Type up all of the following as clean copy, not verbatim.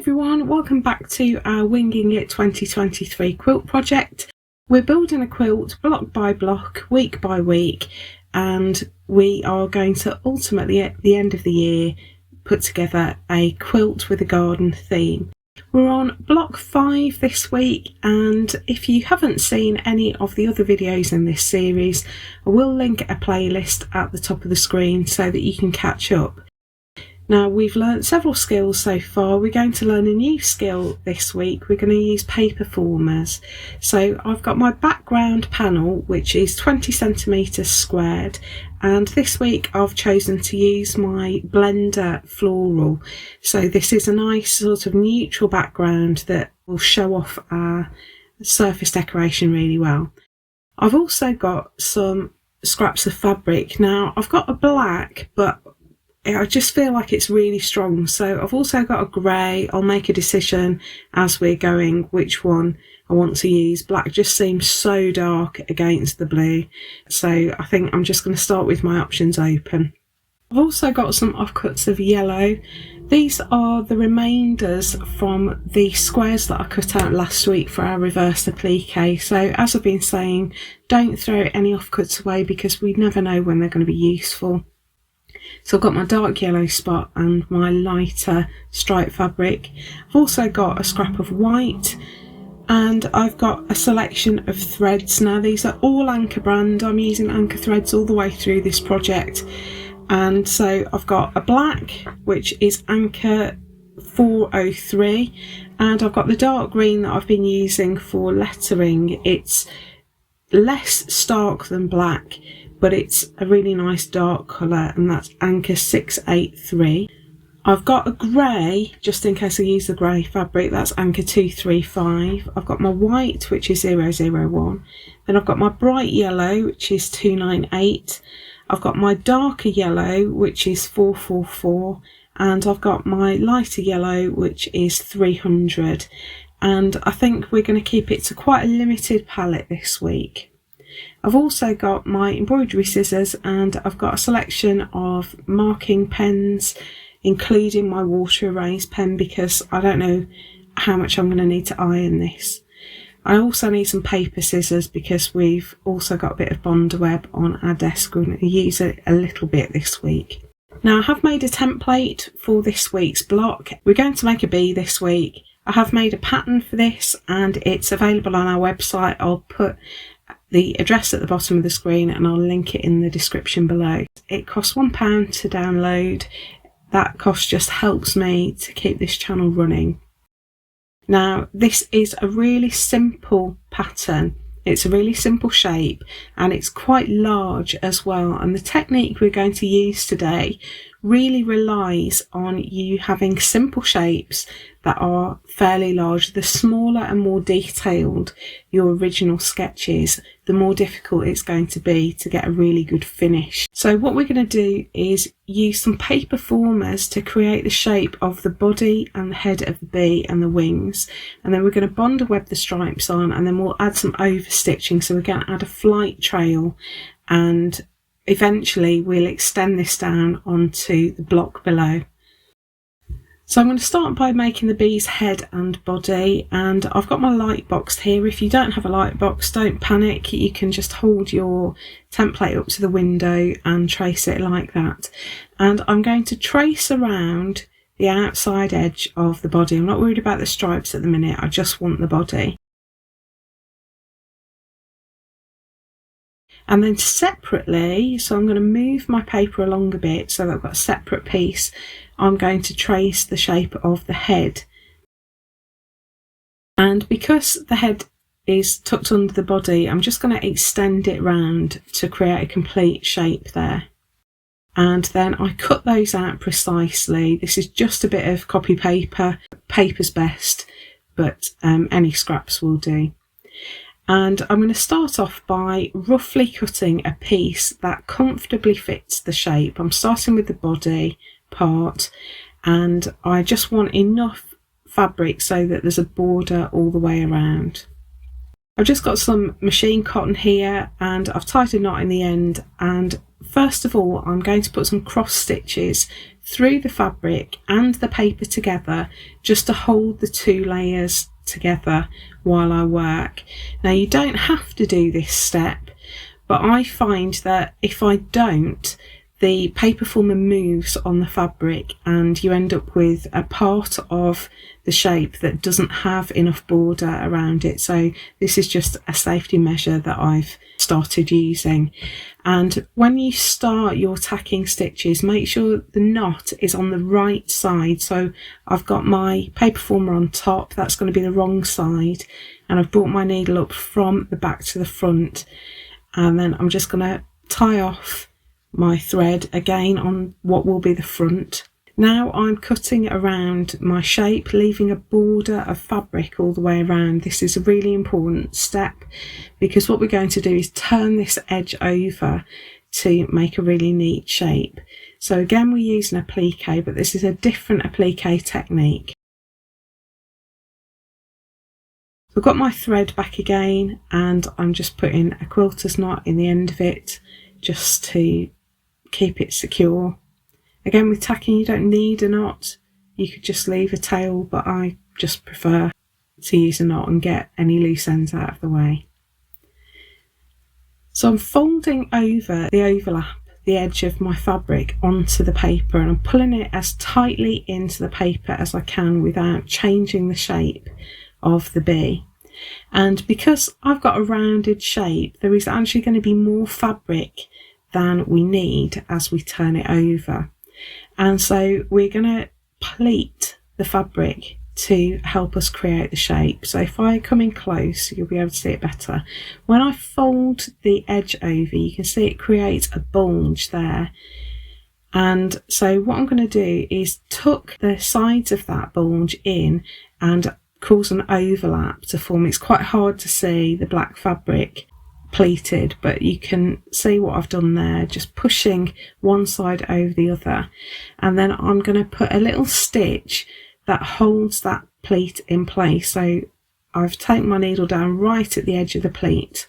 everyone, welcome back to our Winging It 2023 quilt project. We're building a quilt block by block, week by week, and we are going to ultimately at the end of the year put together a quilt with a garden theme. We're on block 5 this week, and if you haven't seen any of the other videos in this series, I will link a playlist at the top of the screen so that you can catch up. Now, we've learnt several skills so far. We're going to learn a new skill this week. We're going to use paper formers. So I've got my background panel, which is 20 centimetres squared, and this week I've chosen to use my blender floral. So this is a nice sort of neutral background that will show off our surface decoration really well. I've also got some scraps of fabric. Now, I've got a black, but I just feel like it's really strong, so I've also got a grey. I'll make a decision as we're going which one I want to use. Black just seems so dark against the blue, so I think I'm just going to start with my options open. I've also got some offcuts of yellow. These are the remainders from the squares that I cut out last week for our reverse applique. So as I've been saying, don't throw any offcuts away because we never know when they're going to be useful. So I've got my dark yellow spot and my lighter stripe fabric. I've also got a scrap of white, and I've got a selection of threads. Now, these are all Anchor brand. I'm using Anchor threads all the way through this project. And so I've got a black, which is Anchor 403, and I've got the dark green that I've been using for lettering. It's less stark than black, but it's a really nice dark colour, and that's Anchor 683. I've got a grey, just in case I use the grey fabric, that's Anchor 235. I've got my white, which is 001. Then I've got my bright yellow, which is 298. I've got my darker yellow, which is 444. And I've got my lighter yellow, which is 300. And I think we're going to keep it to quite a limited palette this week. I've also got my embroidery scissors, and I've got a selection of marking pens, including my water erase pen, because I don't know how much I'm going to need to iron this. I also need some paper scissors because we've also got a bit of bonder web on our desk. We're going to use it a little bit this week. Now, I have made a template for this week's block. We're going to make a bee this week. I have made a pattern for this, and it's available on our website. I'll put the address at the bottom of the screen and I'll link it in the description below. It costs £1 to download. That cost just helps me to keep this channel running. Now, this is a really simple pattern. It's a really simple shape, and it's quite large as well, and the technique we're going to use today really relies on you having simple shapes that are fairly large. The smaller and more detailed your original sketch is, the more difficult it's going to be to get a really good finish. So what we're going to do is use some paper formers to create the shape of the body and the head of the bee and the wings, and then we're going to bonder web the stripes on, and then we'll add some overstitching. So we're going to add a flight trail, and eventually we'll extend this down onto the block below. So I'm going to start by making the bee's head and body, and I've got my light box here. If you don't have a light box, don't panic. You can just hold your template up to the window and trace it like that. And I'm going to trace around the outside edge of the body. I'm not worried about the stripes at the minute. I just want the body. And then separately, so I'm going to move my paper along a bit so that I've got a separate piece. I'm going to trace the shape of the head. And because the head is tucked under the body, I'm just going to extend it round to create a complete shape there. And then I cut those out precisely. This is just a bit of copy paper. Paper's best, but any scraps will do. And I'm going to start off by roughly cutting a piece that comfortably fits the shape. I'm starting with the body part, and I just want enough fabric so that there's a border all the way around. I've just got some machine cotton here, and I've tied a knot in the end, and first of all I'm going to put some cross stitches through the fabric and the paper together, just to hold the two layers together while I work. Now, you don't have to do this step, but I find that if I don't, the paper former moves on the fabric and you end up with a part of the shape that doesn't have enough border around it. So this is just a safety measure that I've started using. And when you start your tacking stitches, make sure the knot is on the right side. So I've got my paper former on top, that's going to be the wrong side, and I've brought my needle up from the back to the front, and then I'm just going to tie off my thread again on what will be the front. Now I'm cutting around my shape, leaving a border of fabric all the way around. This is a really important step because what we're going to do is turn this edge over to make a really neat shape. So again, we're using applique, but this is a different applique technique. I've got my thread back again, and I'm just putting a quilter's knot in the end of it just to keep it secure. Again, with tacking, you don't need a knot. You could just leave a tail, but I just prefer to use a knot and get any loose ends out of the way. So I'm folding over the overlap, the edge of my fabric onto the paper, and I'm pulling it as tightly into the paper as I can without changing the shape of the bee. And because I've got a rounded shape, there is actually going to be more fabric than we need as we turn it over. And so we're going to pleat the fabric to help us create the shape. So if I come in close, you'll be able to see it better. When I fold the edge over, you can see it creates a bulge there. And so what I'm going to do is tuck the sides of that bulge in and cause an overlap to form. It's quite hard to see the black fabric pleated, but you can see what I've done there, just pushing one side over the other. And then I'm going to put a little stitch that holds that pleat in place. So I've taken my needle down right at the edge of the pleat,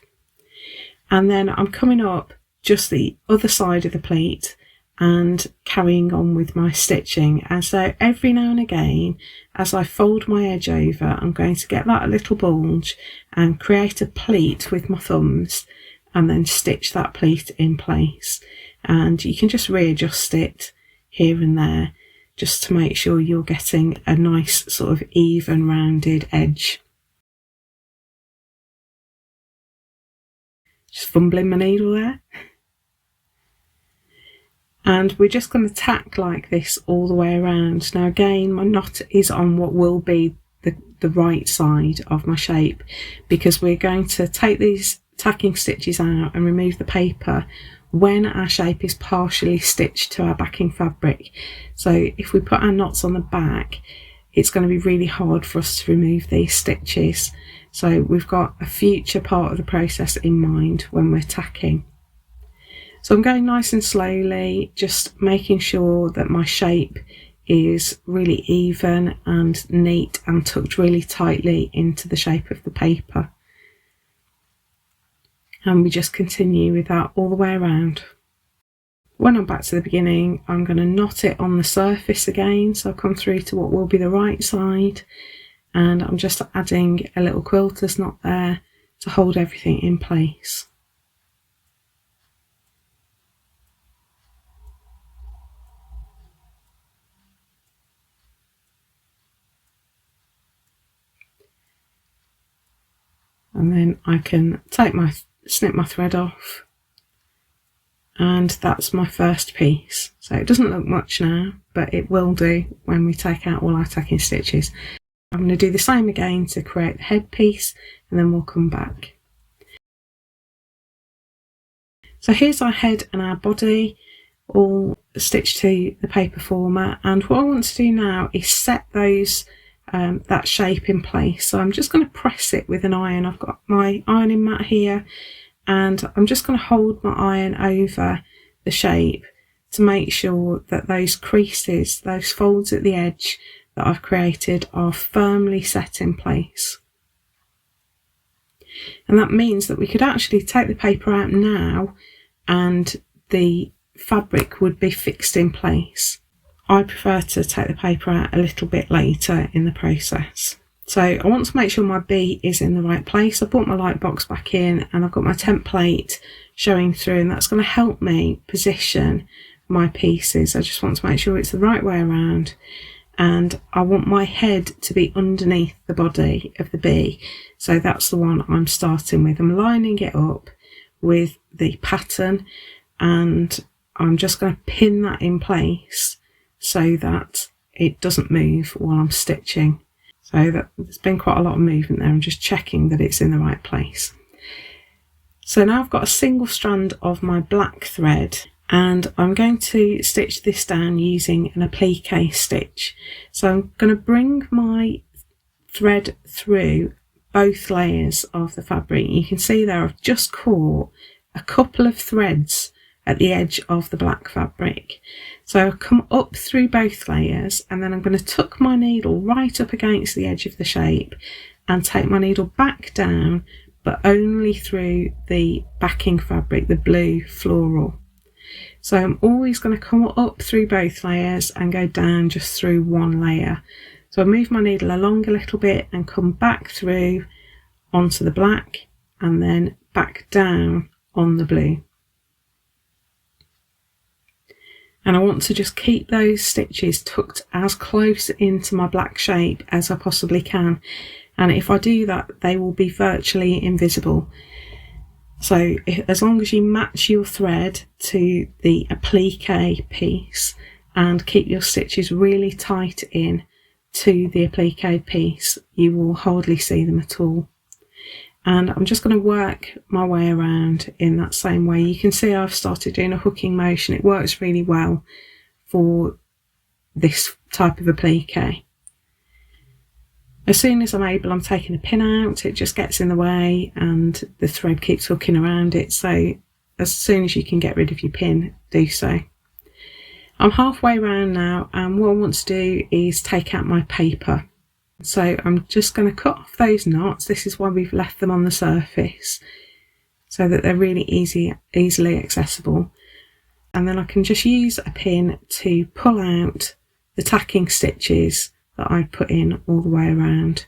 and then I'm coming up just the other side of the pleat and carrying on with my stitching. And so every now and again, as I fold my edge over, I'm going to get that little bulge and create a pleat with my thumbs and then stitch that pleat in place. And you can just readjust it here and there just to make sure you're getting a nice sort of even rounded edge. Just fumbling my needle there. And we're just going to tack like this all the way around. Now again, my knot is on what will be the right side of my shape, because we're going to take these tacking stitches out and remove the paper when our shape is partially stitched to our backing fabric. So if we put our knots on the back, it's going to be really hard for us to remove these stitches. So we've got a future part of the process in mind when we're tacking. So I'm going nice and slowly, just making sure that my shape is really even and neat and tucked really tightly into the shape of the paper. And we just continue with that all the way around. When I'm back to the beginning, I'm going to knot it on the surface again, so I'll come through to what will be the right side, and I'm just adding a little quilter's knot there to hold everything in place. And then I can snip my thread off, and that's my first piece. So it doesn't look much now, but it will do when we take out all our tacking stitches. I'm going to do the same again to create the head piece, and then we'll come back. So here's our head and our body all stitched to the paper former, and what I want to do now is set those that shape in place. So I'm just going to press it with an iron. I've got my ironing mat here, and I'm just going to hold my iron over the shape to make sure that those creases, those folds at the edge that I've created, are firmly set in place. And that means that we could actually take the paper out now and the fabric would be fixed in place. I prefer to take the paper out a little bit later in the process. So I want to make sure my bee is in the right place. I brought my light box back in and I've got my template showing through, and that's going to help me position my pieces. I just want to make sure it's the right way around, and I want my head to be underneath the body of the bee. So that's the one I'm starting with. I'm lining it up with the pattern and I'm just going to pin that in place so that it doesn't move while I'm stitching. So that there's been quite a lot of movement there. I'm just checking that it's in the right place. So now I've got a single strand of my black thread, and I'm going to stitch this down using an applique stitch. So I'm going to bring my thread through both layers of the fabric. You can see there I've just caught a couple of threads at the edge of the black fabric. So I'll come up through both layers, and then I'm going to tuck my needle right up against the edge of the shape and take my needle back down, but only through the backing fabric, the blue floral. So I'm always going to come up through both layers and go down just through one layer. So I move my needle along a little bit and come back through onto the black and then back down on the blue. And I want to just keep those stitches tucked as close into my black shape as I possibly can. And if I do that, they will be virtually invisible. So as long as you match your thread to the applique piece and keep your stitches really tight in to the applique piece, you will hardly see them at all. And I'm just going to work my way around in that same way. You can see I've started doing a hooking motion. It works really well for this type of applique. As soon as I'm able, I'm taking a pin out. It just gets in the way and the thread keeps hooking around it. So as soon as you can get rid of your pin, do so. I'm halfway around now, and what I want to do is take out my paper. So I'm just going to cut off those knots. This is why we've left them on the surface, so that they're really easily accessible. And then I can just use a pin to pull out the tacking stitches that I put in all the way around.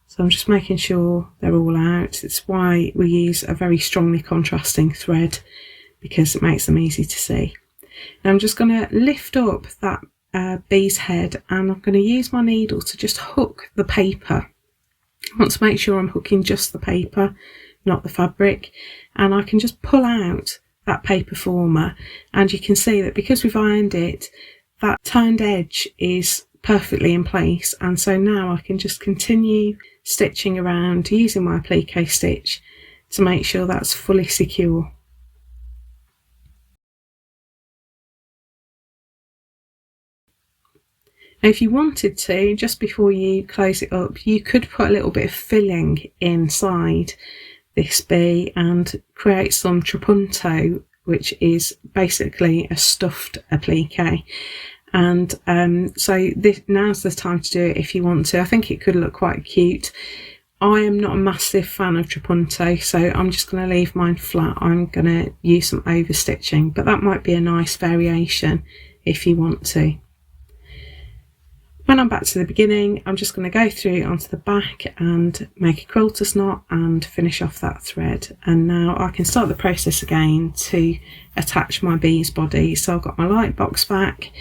So I'm just making sure they're all out. It's why we use a very strongly contrasting thread, because it makes them easy to see. Now I'm just going to lift up that bee's head, and I'm going to use my needle to just hook the paper. I want to make sure I'm hooking just the paper, not the fabric, and I can just pull out that paper former, and you can see that because we've ironed it, that turned edge is perfectly in place, and so now I can just continue stitching around using my applique stitch to make sure that's fully secure. Now, if you wanted to, just before you close it up, you could put a little bit of filling inside this bee and create some trapunto, which is basically a stuffed applique. And so now's the time to do it if you want to. I think it could look quite cute. I am not a massive fan of trapunto, so I'm just going to leave mine flat. I'm going to use some overstitching, but that might be a nice variation if you want to. When I'm back to the beginning, I'm just going to go through onto the back and make a quilter's knot and finish off that thread. And now I can start the process again to attach my bee's body. So I've got my light box back,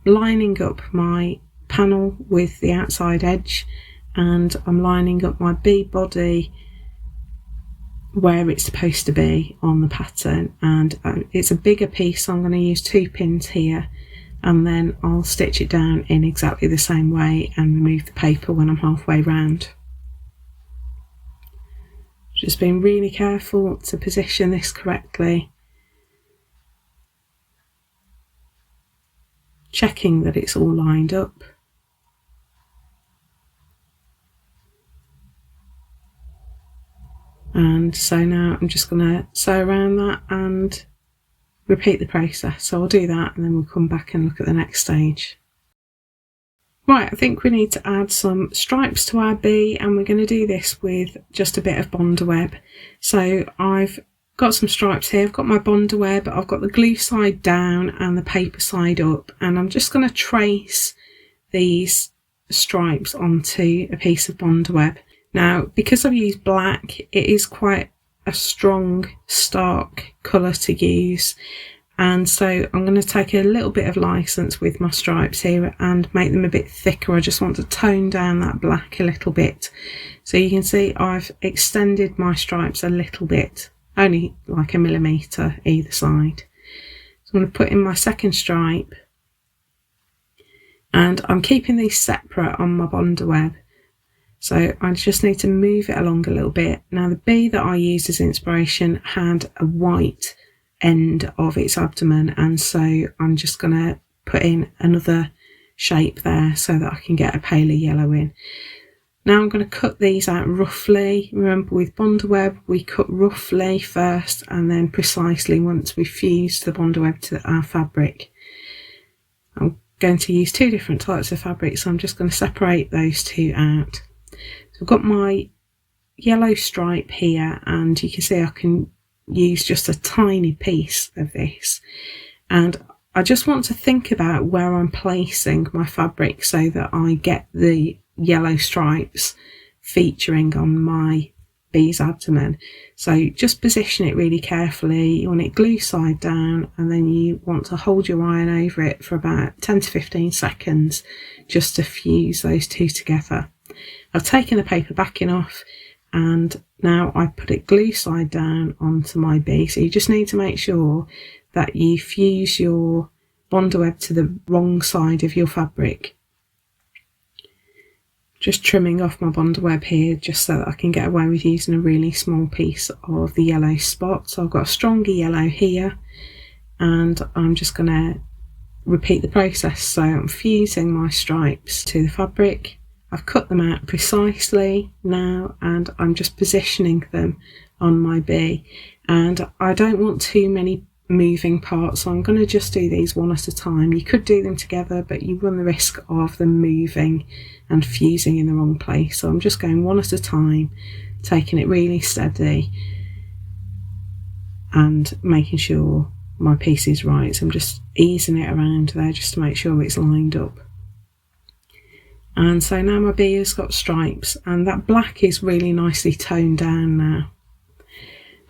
lining up my panel with the outside edge, and I'm lining up my bee body where it's supposed to be on the pattern. And it's a bigger piece, so I'm going to use 2 pins here, and then I'll stitch it down in exactly the same way and remove the paper when I'm halfway round. Just being really careful to position this correctly, checking that it's all lined up. And so now I'm just going to sew around that and repeat the process. So I'll do that and then we'll come back and look at the next stage. Right, I think we need to add some stripes to our bee, and we're going to do this with just a bit of bonder web. So I've got some stripes here. I've got my Bonder web, I've got the glue side down and the paper side up, and I'm just going to trace these stripes onto a piece of Bonder web. Now, because I've used black, it is quite a strong, stark colour to use, and so I'm going to take a little bit of license with my stripes here and make them a bit thicker. I just want to tone down that black a little bit. So you can see I've extended my stripes a little bit, only like 1 millimetre either side. So I'm going to put in my second stripe, and I'm keeping these separate on my Bonder web. So I just need to move it along a little bit. Now the bee that I used as inspiration had a white end of its abdomen, and so I'm just going to put in another shape there so that I can get a paler yellow in. Now I'm going to cut these out roughly. Remember, with Bonder web we cut roughly first and then precisely once we've fused the Bonder web to our fabric. I'm going to use 2 different types of fabric, so I'm just going to separate those 2 out. So I've got my yellow stripe here, and you can see I can use just a tiny piece of this, and I just want to think about where I'm placing my fabric so that I get the yellow stripes featuring on my bee's abdomen. So just position it really carefully. You want it glue side down, and then you want to hold your iron over it for about 10 to 15 seconds just to fuse those 2 together. I've taken the paper backing off, and now I put it glue side down onto my bee. So you just need to make sure that you fuse your Bonder web to the wrong side of your fabric. Just trimming off my Bonder web here just so that I can get away with using a really small piece of the yellow spot. So I've got a stronger yellow here, and I'm just going to repeat the process. So I'm fusing my stripes to the fabric. I've cut them out precisely now, and I'm just positioning them on my bee, and I don't want too many moving parts, so I'm going to just do these one at a time. You could do them together, but you run the risk of them moving and fusing in the wrong place, so I'm just going one at a time, taking it really steady and making sure my piece is right. So I'm just easing it around there just to make sure it's lined up. And so now my bee has got stripes, and that black is really nicely toned down now.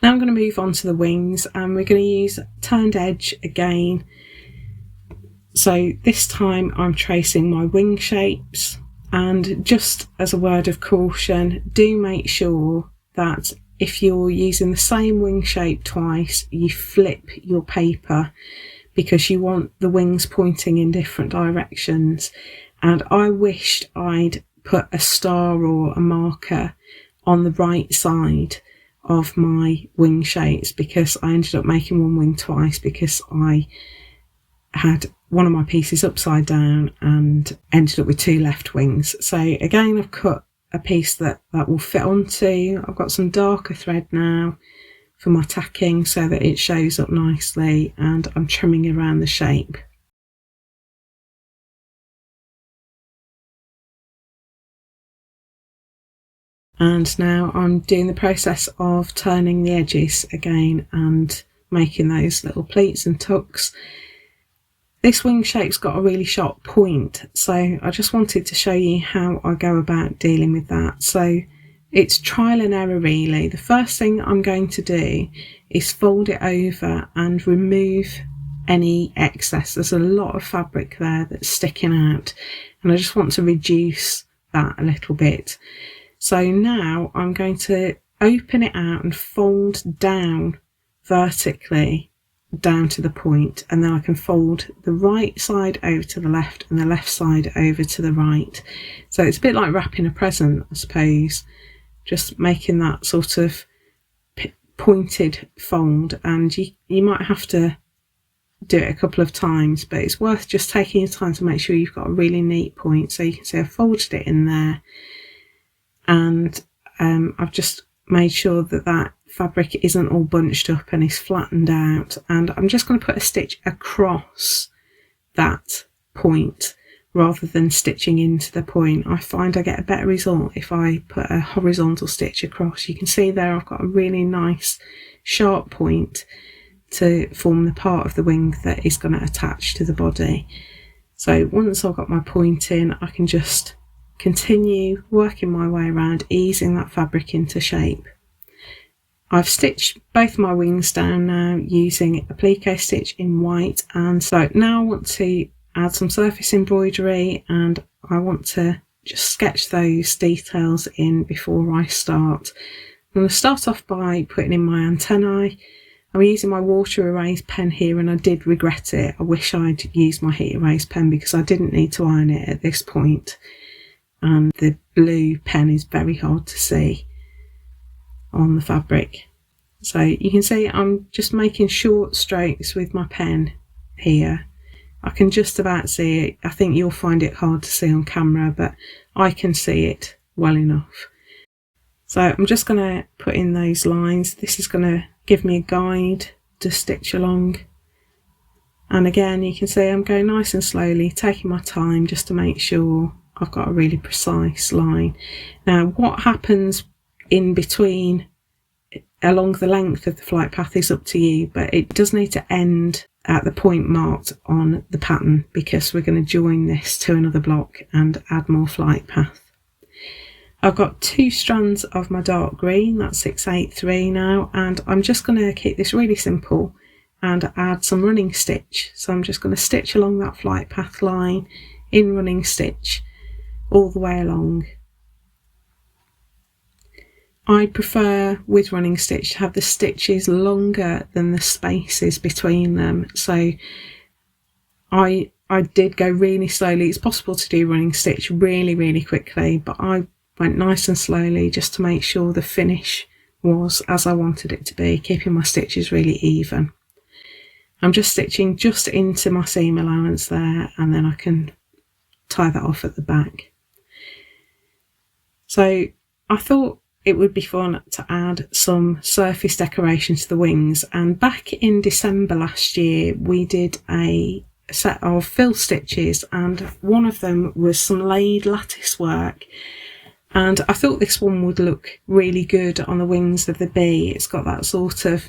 Now I'm going to move on to the wings, and we're going to use turned edge again. So this time I'm tracing my wing shapes, and just as a word of caution, do make sure that if you're using the same wing shape twice, you flip your paper, because you want the wings pointing in different directions. And I wished I'd put a star or a marker on the right side of my wing shapes, because I ended up making one wing twice because I had one of my pieces upside down and ended up with 2 left wings. So again, I've cut a piece that will fit onto. I've got some darker thread now for my tacking so that it shows up nicely, and I'm trimming around the shape. And now I'm doing the process of turning the edges again and making those little pleats and tucks. This wing shape's got a really sharp point, so I just wanted to show you how I go about dealing with that. So it's trial and error really. The first thing I'm going to do is fold it over and remove any excess. There's a lot of fabric there that's sticking out, and I just want to reduce that a little bit. So now I'm going to open it out and fold down vertically down to the point, and then I can fold the right side over to the left and the left side over to the right. So it's a bit like wrapping a present, I suppose, just making that sort of pointed fold, and you might have to do it a couple of times, but it's worth just taking your time to make sure you've got a really neat point. So you can see I've folded it in there, and I've just made sure that that fabric isn't all bunched up and is flattened out, and I'm just going to put a stitch across that point rather than stitching into the point. I find I get a better result if I put a horizontal stitch across. You can see there I've got a really nice sharp point to form the part of the wing that is going to attach to the body. So once I've got my point in, I can just continue working my way around, easing that fabric into shape. I've stitched both my wings down now using applique stitch in white, and so now I want to add some surface embroidery, and I want to just sketch those details in before I start. I'm going to start off by putting in my antennae. I'm using my water erase pen here, and I did regret it. I wish I'd used my heat erase pen because I didn't need to iron it at this point, and the blue pen is very hard to see on the fabric. So you can see I'm just making short strokes with my pen here. I can just about see it. I think you'll find it hard to see on camera, but I can see it well enough. So I'm just going to put in those lines. This is going to give me a guide to stitch along. And again, you can see I'm going nice and slowly, taking my time just to make sure I've got a really precise line. Now, what happens in between along the length of the flight path is up to you, but it does need to end at the point marked on the pattern because we're going to join this to another block and add more flight path. I've got 2 strands of my dark green, that's 683 now, and I'm just going to keep this really simple and add some running stitch. So I'm just going to stitch along that flight path line in running stitch all the way along. I prefer with running stitch to have the stitches longer than the spaces between them, so I did go really slowly. It's possible to do running stitch really quickly, but I went nice and slowly just to make sure the finish was as I wanted it to be, keeping my stitches really even. I'm just stitching just into my seam allowance there, and then I can tie that off at the back. So I thought it would be fun to add some surface decoration to the wings, and back in December last year we did a set of fill stitches, and one of them was some laid lattice work, and I thought this one would look really good on the wings of the bee. It's got that sort of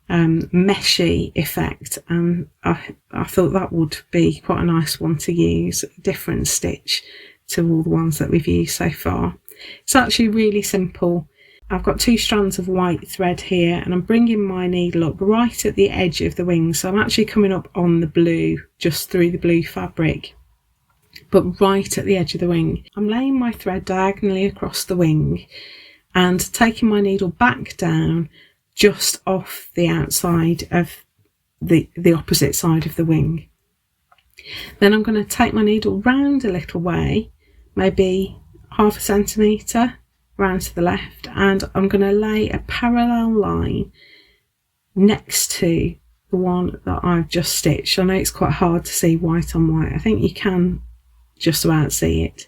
meshy effect, and I thought that would be quite a nice one to use, a different stitch to all the ones that we've used so far. It's actually really simple. I've got 2 strands of white thread here, and I'm bringing my needle up right at the edge of the wing, so I'm actually coming up on the blue, just through the blue fabric, but right at the edge of the wing. I'm laying my thread diagonally across the wing and taking my needle back down just off the outside of the opposite side of the wing. Then I'm going to take my needle round a little way, maybe half a centimetre round to the left, and I'm going to lay a parallel line next to the one that I've just stitched. I know it's quite hard to see white on white. I think you can just about see it.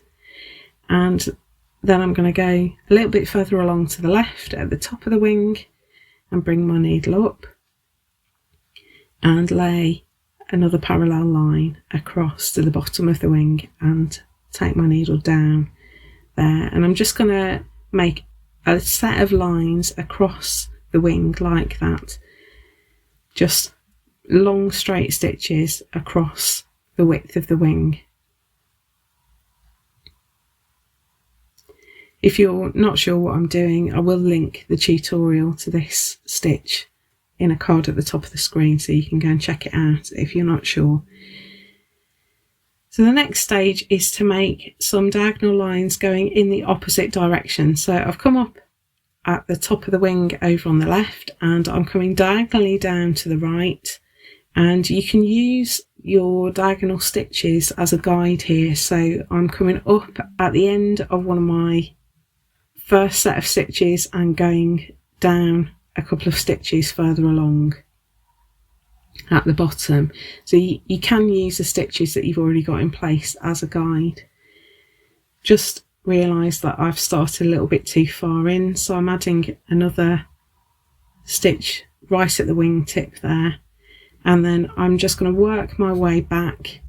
And then I'm going to go a little bit further along to the left at the top of the wing and bring my needle up and lay another parallel line across to the bottom of the wing and take my needle down there, and I'm just going to make a set of lines across the wing like that, just long straight stitches across the width of the wing. If you're not sure what I'm doing, I will link the tutorial to this stitch in a card at the top of the screen so you can go and check it out if you're not sure. So the next stage is to make some diagonal lines going in the opposite direction. So I've come up at the top of the wing over on the left, and I'm coming diagonally down to the right, and you can use your diagonal stitches as a guide here. So I'm coming up at the end of one of my first set of stitches and going down a couple of stitches further along at the bottom. So you can use the stitches that you've already got in place as a guide. Just realise that I've started a little bit too far in, so I'm adding another stitch right at the wing tip there, and then I'm just going to work my way back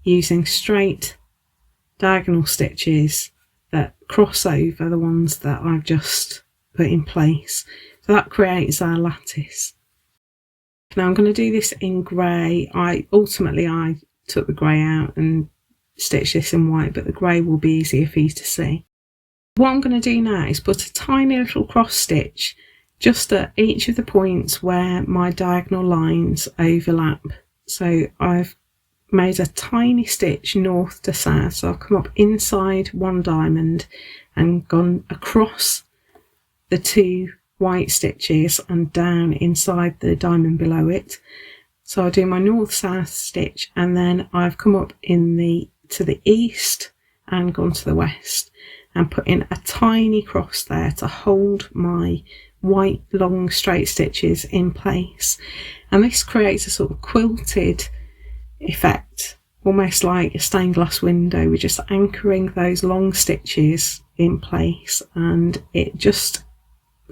using straight diagonal stitches that cross over the ones that I've just put in place. So that creates our lattice. Now I'm going to do this in grey. I took the grey out and stitched this in white, but the grey will be easier for you to see. What I'm going to do now is put a tiny little cross stitch just at each of the points where my diagonal lines overlap. So I've made a tiny stitch north to south, so I've come up inside one diamond and gone across the two white stitches and down inside the diamond below it. So I do my north-south stitch, and then I've come up to the east and gone to the west and put in a tiny cross there to hold my white long straight stitches in place. And this creates a sort of quilted effect, almost like a stained glass window. We're just anchoring those long stitches in place, and it just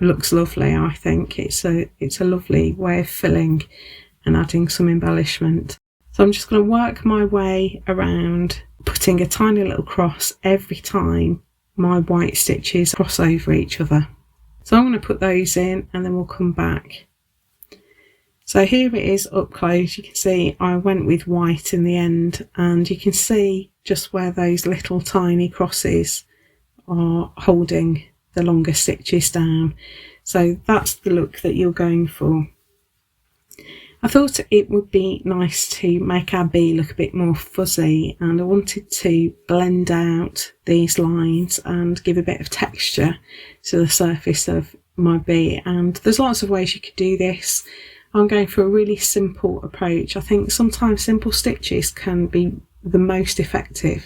looks lovely. I think it's a lovely way of filling and adding some embellishment. So I'm just going to work my way around, putting a tiny little cross every time my white stitches cross over each other. So I'm going to put those in and then we'll come back. So here it is up close. You can see I went with white in the end, and you can see just where those little tiny crosses are holding the longer stitches down. So that's the look that you're going for. I thought it would be nice to make our bee look a bit more fuzzy, and I wanted to blend out these lines and give a bit of texture to the surface of my bee. And there's lots of ways you could do this. I'm going for a really simple approach. I think sometimes simple stitches can be the most effective.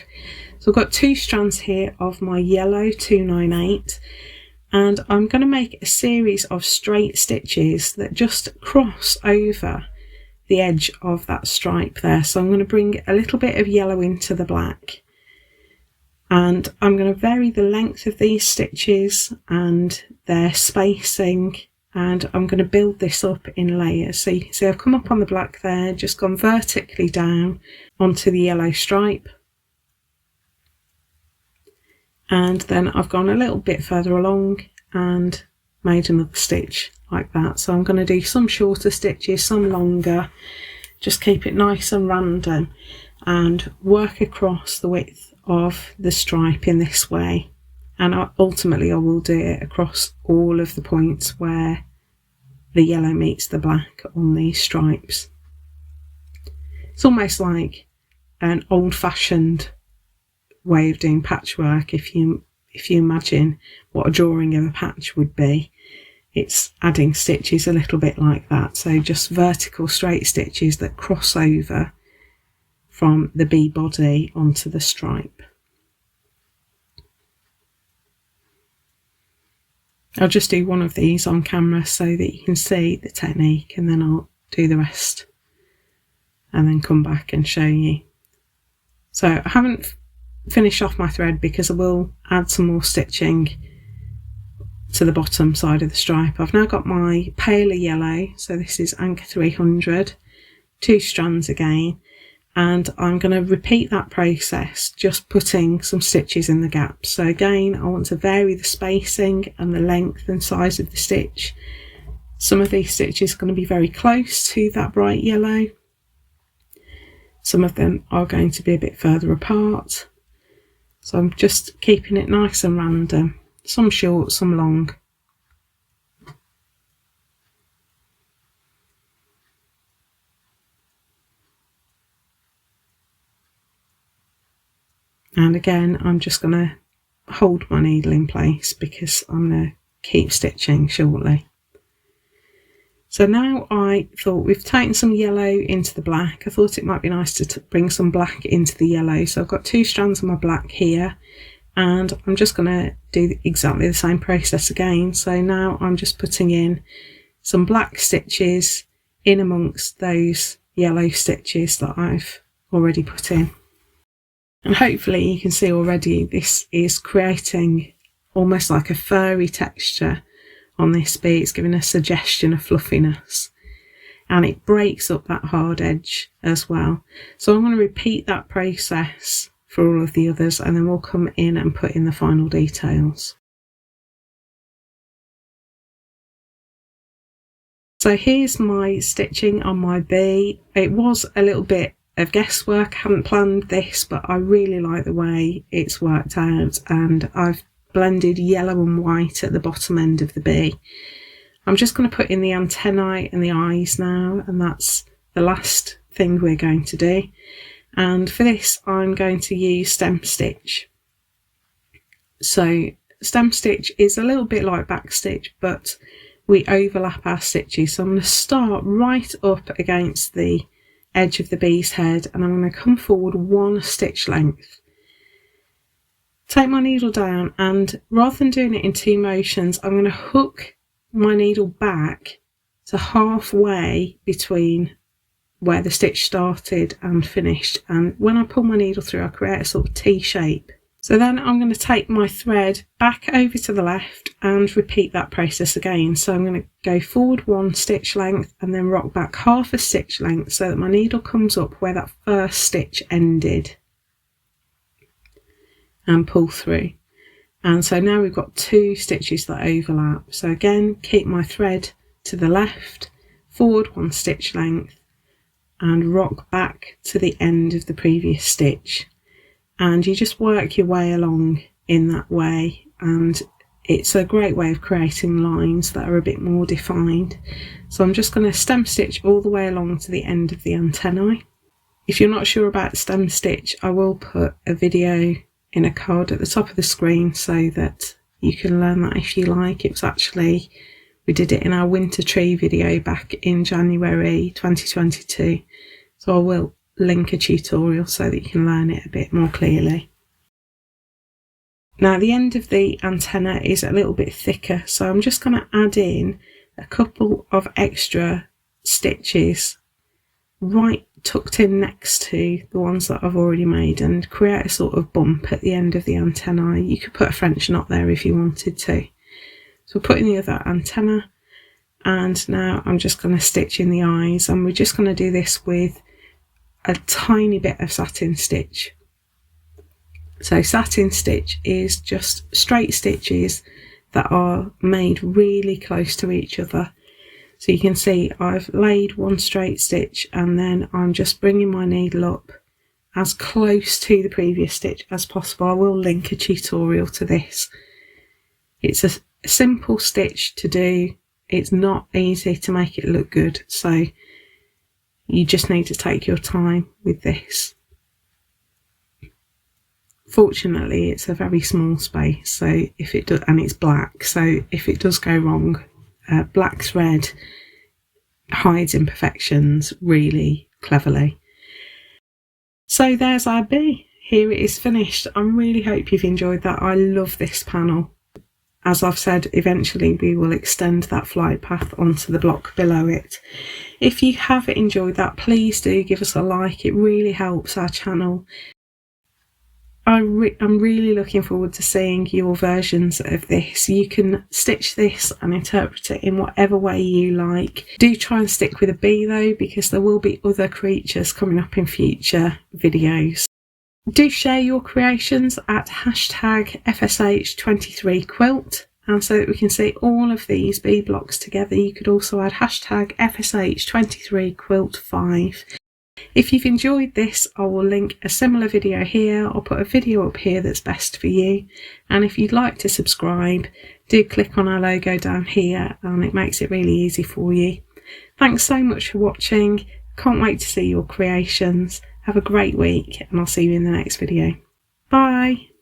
So I've got 2 strands here of my yellow 298, and I'm going to make a series of straight stitches that just cross over the edge of that stripe there. So I'm going to bring a little bit of yellow into the black, and I'm going to vary the length of these stitches and their spacing, and I'm going to build this up in layers. So you can see I've come up on the black there, just gone vertically down onto the yellow stripe, and then I've gone a little bit further along and made another stitch like that. So I'm going to do some shorter stitches, some longer, just keep it nice and random and work across the width of the stripe in this way. And ultimately I will do it across all of the points where the yellow meets the black on these stripes. It's almost like an old-fashioned way of doing patchwork. If you imagine what a drawing of a patch would be, it's adding stitches a little bit like that. So just vertical straight stitches that cross over from the bee body onto the stripe. I'll just do one of these on camera so that you can see the technique, and then I'll do the rest and then come back and show you. So I haven't finished off my thread because I will add some more stitching to the bottom side of the stripe. I've now got my paler yellow, so this is anchor 300, 2 strands again, and I'm going to repeat that process, just putting some stitches in the gaps. So again, I want to vary the spacing and the length and size of the stitch. Some of these stitches are going to be very close to that bright yellow. Some of them are going to be a bit further apart. So I'm just keeping it nice and random, some short, some long. And again, I'm just going to hold my needle in place because I'm going to keep stitching shortly. So now I thought we've taken some yellow into the black. I thought it might be nice to bring some black into the yellow. So I've got 2 strands of my black here, and I'm just going to do exactly the same process again. So now I'm just putting in some black stitches in amongst those yellow stitches that I've already put in. And hopefully you can see already this is creating almost like a furry texture on this bee. It's giving a suggestion of fluffiness, and it breaks up that hard edge as well. So I'm going to repeat that process for all of the others, and then we'll come in and put in the final details. So here's my stitching on my bee. It was a little bit of guesswork, I hadn't planned this, but I really like the way it's worked out, and I've blended yellow and white at the bottom end of the bee. I'm just going to put in the antennae and the eyes now, and that's the last thing we're going to do. And for this I'm going to use stem stitch. So stem stitch is a little bit like back stitch, but we overlap our stitches. So I'm going to start right up against the edge of the bee's head, and I'm going to come forward 1 stitch length. Take my needle down, and rather than doing it in 2 motions, I'm going to hook my needle back to halfway between where the stitch started and finished, and when I pull my needle through I create a sort of T shape. So then I'm going to take my thread back over to the left and repeat that process again. So I'm going to go forward 1 stitch length and then rock back half a stitch length so that my needle comes up where that first stitch ended, and pull through. And so now we've got 2 stitches that overlap. So again, keep my thread to the left, forward 1 stitch length, and rock back to the end of the previous stitch. And you just work your way along in that way, and it's a great way of creating lines that are a bit more defined. So I'm just going to stem stitch all the way along to the end of the antennae. If you're not sure about stem stitch, I will put a video in a card at the top of the screen so that you can learn that if you like. It was actually, we did it in our winter tree video back in January 2022, so I will link a tutorial so that you can learn it a bit more clearly. Now the end of the antenna is a little bit thicker, so I'm just going to add in a couple of extra stitches right tucked in next to the ones that I've already made, and create a sort of bump at the end of the antenna. You could put a French knot there if you wanted to. So put in the other antenna, and now I'm just going to stitch in the eyes, and we're just going to do this with a tiny bit of satin stitch. So satin stitch is just straight stitches that are made really close to each other. So you can see I've laid 1 straight stitch, and then I'm just bringing my needle up as close to the previous stitch as possible. I will link a tutorial to this. It's a simple stitch to do. It's not easy to make it look good, so you just need to take your time with this. Fortunately, it's a very small space, so if it does, and it's black, so if it does go wrong, black thread hides imperfections really cleverly. So there's our bee. Here it is finished. I really hope you've enjoyed that. I love this panel. As I've said, eventually we will extend that flight path onto the block below it. If you have enjoyed that, please do give us a like. It really helps our channel. I'm really looking forward to seeing your versions of this. You can stitch this and interpret it in whatever way you like. Do try and stick with a bee though, because there will be other creatures coming up in future videos. Do share your creations at #FSH23quilt, and so that we can see all of these bee blocks together, you could also add #FSH23quilt5. If you've enjoyed this, I will link a similar video here. I'll put a video up here that's best for you, and if you'd like to subscribe, do click on our logo down here, and it makes it really easy for you. Thanks so much for watching. Can't wait to see your creations. Have a great week, and I'll see you in the next video. Bye!